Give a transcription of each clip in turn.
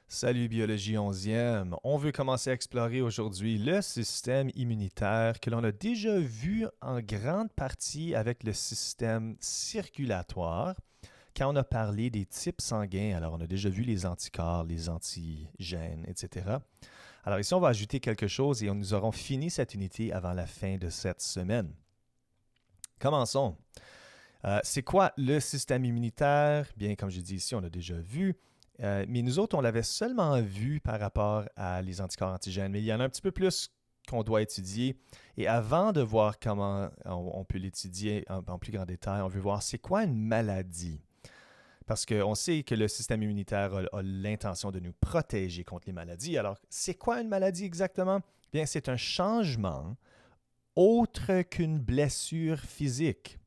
Salut Biologie 11e. On veut commencer à explorer aujourd'hui le système immunitaire que l'on a déjà vu en grande partie avec le système circulatoire quand on a parlé des types sanguins. Alors on a déjà vu les anticorps, les antigènes, etc. Alors ici on va ajouter quelque chose et nous aurons fini cette unité avant la fin de cette semaine. Commençons. C'est quoi le système immunitaire? Bien, comme je dis ici, on a déjà vu. Mais nous autres, on l'avait seulement vu par rapport à les anticorps antigènes, mais il y en a un petit peu plus qu'on doit étudier. Et avant de voir comment on peut l'étudier en plus grand détail, on veut voir c'est quoi une maladie. Parce qu'on sait que le système immunitaire a l'intention de nous protéger contre les maladies. Alors, c'est quoi une maladie exactement? Bien, c'est un changement autre qu'une blessure physique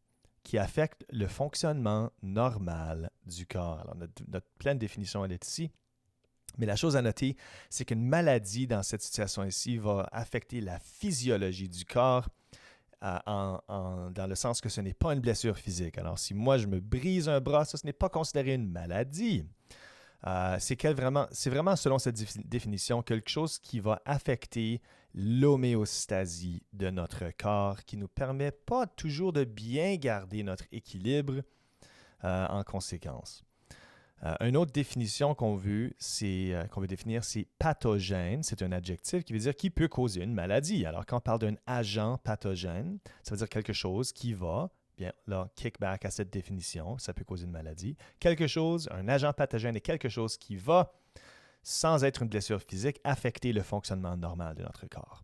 qui affecte le fonctionnement normal du corps. Alors, notre pleine définition, elle est ici. Mais la chose à noter, c'est qu'une maladie dans cette situation ici va affecter la physiologie du corps dans le sens que ce n'est pas une blessure physique. Alors, si moi, je me brise un bras, ça, ce n'est pas considéré une maladie. C'est vraiment, selon cette définition, quelque chose qui va affecter l'homéostasie de notre corps, qui ne nous permet pas toujours de bien garder notre équilibre en conséquence. Une autre définition qu'on veut définir, c'est pathogène. C'est un adjectif qui veut dire qui peut causer une maladie. Alors, quand on parle d'un agent pathogène, ça veut dire quelque chose qui va, bien là, kickback à cette définition, ça peut causer une maladie. Quelque chose, un agent pathogène est quelque chose qui va, sans être une blessure physique, affecter le fonctionnement normal de notre corps.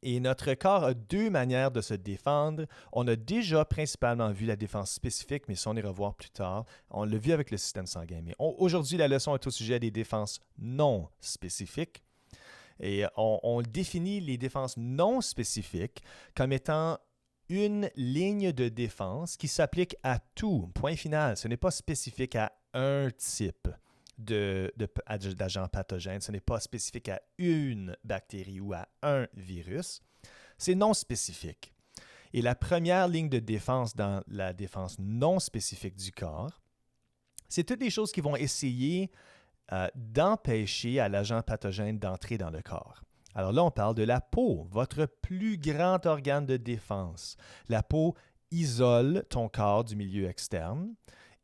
Et notre corps a deux manières de se défendre. On a déjà principalement vu la défense spécifique, mais ça, on ira voir plus tard. On l'a vu avec le système sanguin. Mais aujourd'hui, la leçon est au sujet des défenses non spécifiques. Et on définit les défenses non spécifiques comme étant une ligne de défense qui s'applique à tout. Point final. Ce n'est pas spécifique à un type d'agent pathogène. Ce n'est pas spécifique à une bactérie ou à un virus. C'est non spécifique. Et la première ligne de défense dans la défense non spécifique du corps, c'est toutes les choses qui vont essayer d'empêcher à l'agent pathogène d'entrer dans le corps. Alors là, on parle de la peau, votre plus grand organe de défense. La peau isole ton corps du milieu externe.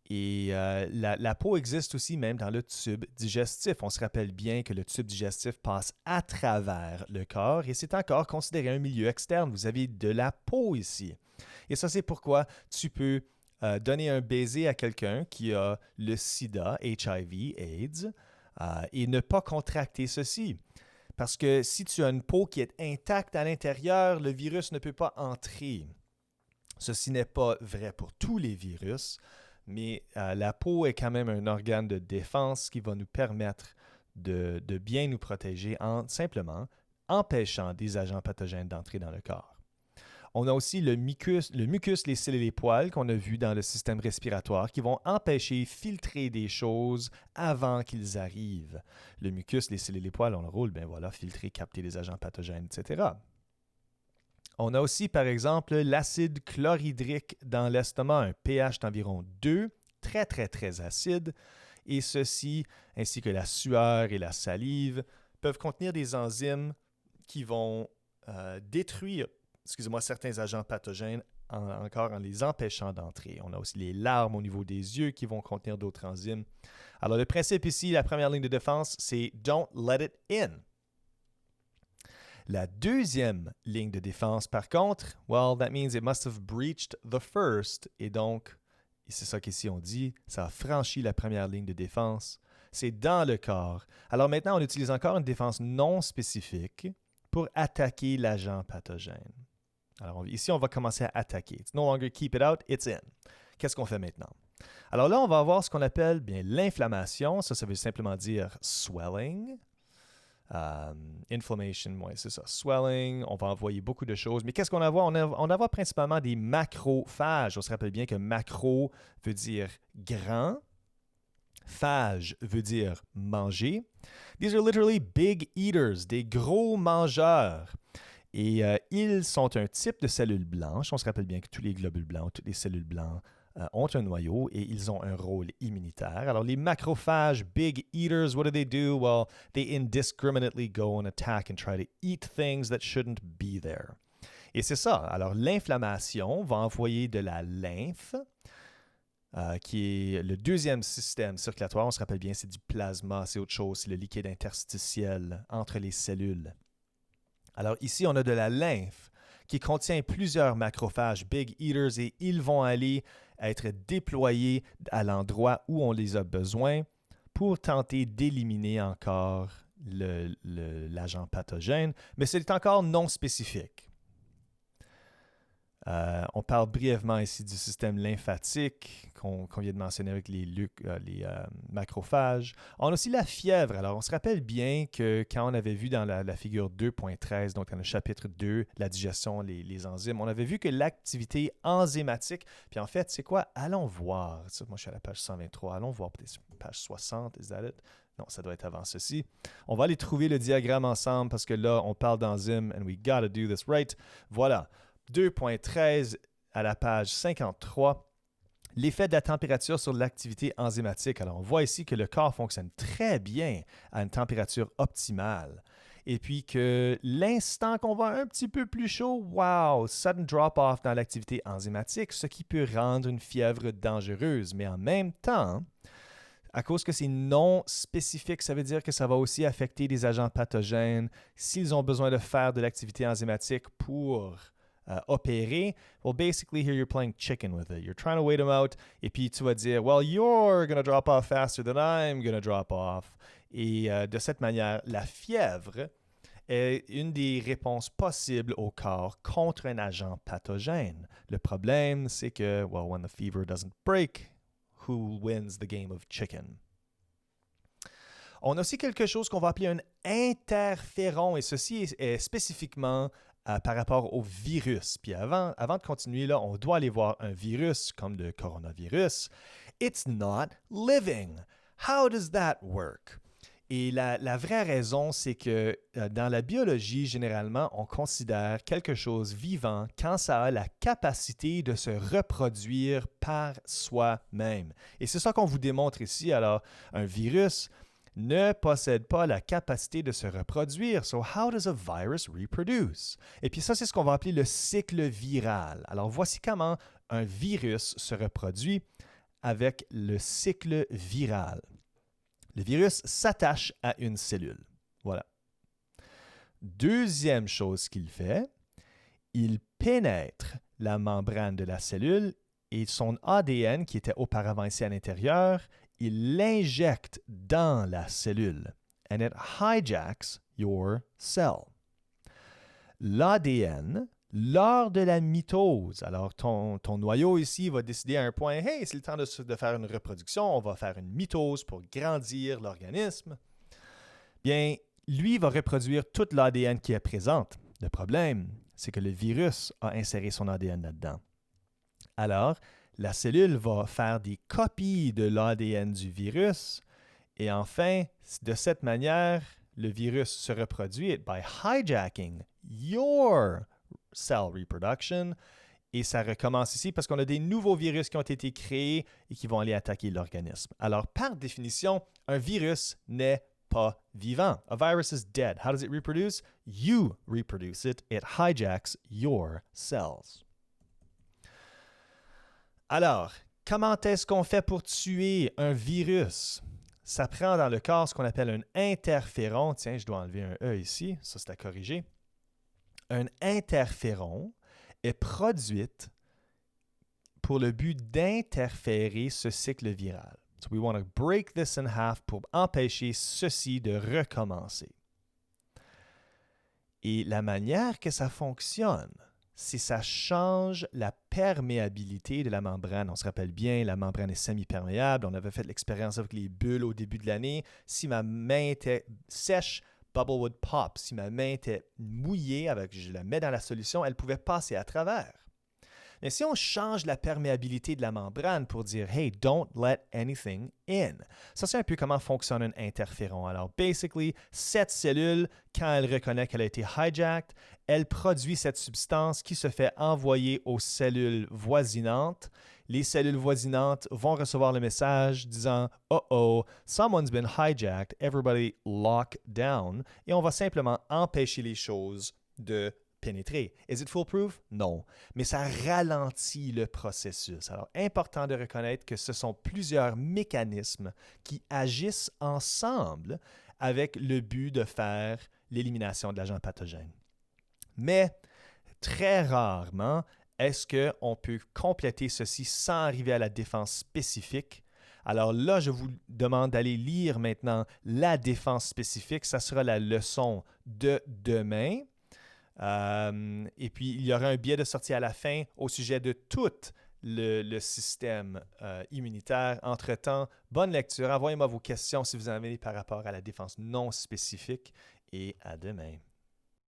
Et la peau existe aussi même dans le tube digestif. On se rappelle bien que le tube digestif passe à travers le corps et c'est encore considéré un milieu externe. Vous avez de la peau ici. Et ça, c'est pourquoi tu peux donner un baiser à quelqu'un qui a le sida, HIV, AIDS, et ne pas contracter ceci. Parce que si tu as une peau qui est intacte à l'intérieur, le virus ne peut pas entrer. Ceci n'est pas vrai pour tous les virus. Mais la peau est quand même un organe de défense qui va nous permettre de bien nous protéger en simplement empêchant des agents pathogènes d'entrer dans le corps. On a aussi le mucus, les cils et les poils qu'on a vu dans le système respiratoire qui vont empêcher filtrer des choses avant qu'ils arrivent. Le mucus, les cils et les poils ont le rôle, filtrer, capter des agents pathogènes, etc. On a aussi, par exemple, l'acide chlorhydrique dans l'estomac, un pH d'environ 2, très, très, très acide. Et ceci, ainsi que la sueur et la salive, peuvent contenir des enzymes qui vont détruire certains agents pathogènes encore en les empêchant d'entrer. On a aussi les larmes au niveau des yeux qui vont contenir d'autres enzymes. Alors, le principe ici, la première ligne de défense, c'est « don't let it in ». La deuxième ligne de défense, par contre, well, that means it must have breached the first. Et donc, c'est ça qu'ici on dit, ça a franchi la première ligne de défense. C'est dans le corps. Alors maintenant, on utilise encore une défense non spécifique pour attaquer l'agent pathogène. Alors ici, on va commencer à attaquer. It's no longer keep it out, it's in. Qu'est-ce qu'on fait maintenant? Alors là, on va avoir ce qu'on appelle bien l'inflammation. Ça veut simplement dire swelling. Inflammation, ouais, c'est ça. Swelling, on va envoyer beaucoup de choses. Mais qu'est-ce qu'on a? On va avoir principalement des macrophages. On se rappelle bien que macro veut dire grand. Phage veut dire manger. These are literally big eaters, des gros mangeurs. Et ils sont un type de cellules blanches. On se rappelle bien que tous les globules blancs, toutes les cellules blancs ont un noyau et ils ont un rôle immunitaire. Alors, les macrophages, big eaters, what do? Well, they indiscriminately go and attack and try to eat things that shouldn't be there. Et c'est ça. Alors, l'inflammation va envoyer de la lymphe, qui est le deuxième système circulatoire. On se rappelle bien, c'est du plasma, c'est autre chose, c'est le liquide interstitiel entre les cellules. Alors, ici, on a de la lymphe qui contient plusieurs macrophages, big eaters, et ils vont aller être déployés à l'endroit où on les a besoin pour tenter d'éliminer encore l'agent pathogène, mais c'est encore non spécifique. On parle brièvement ici du système lymphatique qu'on vient de mentionner avec les macrophages. On a aussi la fièvre. Alors, on se rappelle bien que quand on avait vu dans la figure 2.13, donc dans le chapitre 2, la digestion, les enzymes, on avait vu que l'activité enzymatique, puis en fait, c'est quoi? Allons voir. Moi, je suis à la page 123. Allons voir peut-être page 60. Is that it? Non, ça doit être avant ceci. On va aller trouver le diagramme ensemble parce que là, on parle d'enzymes and we gotta do this right. Voilà. 2.13 à la page 53, l'effet de la température sur l'activité enzymatique. Alors, on voit ici que le corps fonctionne très bien à une température optimale. Et puis que l'instant qu'on va un petit peu plus chaud, wow, sudden drop-off dans l'activité enzymatique, ce qui peut rendre une fièvre dangereuse. Mais en même temps, à cause que c'est non spécifique, ça veut dire que ça va aussi affecter des agents pathogènes. S'ils ont besoin de faire de l'activité enzymatique pour opérer, well, basically, here you're playing chicken with it. You're trying to wait them out, et puis tu vas dire, well, you're going to drop off faster than I'm going to drop off. Et de cette manière, la fièvre est une des réponses possibles au corps contre un agent pathogène. Le problème, c'est que, well, when the fever doesn't break, who wins the game of chicken? On a aussi quelque chose qu'on va appeler un interféron, et ceci est spécifiquement par rapport au virus. Puis avant de continuer, là, on doit aller voir un virus comme le coronavirus. It's not living. How does that work? Et la vraie raison, c'est que dans la biologie, généralement, on considère quelque chose vivant quand ça a la capacité de se reproduire par soi-même. Et c'est ça qu'on vous démontre ici. Alors, un virus ne possède pas la capacité de se reproduire. So, how does a virus reproduce? Et puis ça, c'est ce qu'on va appeler le cycle viral. Alors, voici comment un virus se reproduit avec le cycle viral. Le virus s'attache à une cellule. Voilà. Deuxième chose qu'il fait, il pénètre la membrane de la cellule et son ADN, qui était auparavant ici à l'intérieur, il l'injecte dans la cellule. And it hijacks your cell. L'ADN, lors de la mitose, alors ton noyau ici va décider à un point, hey, c'est le temps de faire une reproduction, on va faire une mitose pour grandir l'organisme. Bien, lui va reproduire toute l'ADN qui est présente. Le problème, c'est que le virus a inséré son ADN là-dedans. Alors, la cellule va faire des copies de l'ADN du virus et enfin, de cette manière, le virus se reproduit by hijacking your cell reproduction et ça recommence ici parce qu'on a des nouveaux virus qui ont été créés et qui vont aller attaquer l'organisme. Alors, par définition, un virus n'est pas vivant. A virus is dead. How does it reproduce? You reproduce it. It hijacks your cells. Alors, comment est-ce qu'on fait pour tuer un virus? Ça prend dans le corps ce qu'on appelle un interféron. Tiens, je dois enlever un E ici. Ça, c'est à corriger. Un interféron est produit pour le but d'interférer ce cycle viral. So we want to break this in half pour empêcher ceci de recommencer. Et la manière que ça fonctionne, c'est ça change la perméabilité de la membrane. On se rappelle bien, la membrane est semi-perméable. On avait fait l'expérience avec les bulles au début de l'année. Si ma main était sèche, bubble would pop. Si ma main était mouillée, je la mets dans la solution, elle pouvait passer à travers. Mais si on change la perméabilité de la membrane pour dire « Hey, don't let anything in », ça c'est un peu comment fonctionne un interféron. Alors, basically, cette cellule, quand elle reconnaît qu'elle a été hijacked, elle produit cette substance qui se fait envoyer aux cellules voisinantes les cellules voisinantes vont recevoir le message disant « Oh oh, someone's been hijacked, everybody lock down » et on va simplement empêcher les choses de pénétrer. Is it foolproof? Non. Mais ça ralentit le processus. Alors, important de reconnaître que ce sont plusieurs mécanismes qui agissent ensemble avec le but de faire l'élimination de l'agent pathogène. Mais très rarement, est-ce qu'on peut compléter ceci sans arriver à la défense spécifique? Alors là, je vous demande d'aller lire maintenant la défense spécifique. Ça sera la leçon de demain. Et puis, il y aura un billet de sortie à la fin au sujet de tout le système immunitaire. Entre-temps, bonne lecture. Envoyez-moi vos questions si vous en avez par rapport à la défense non spécifique et à demain.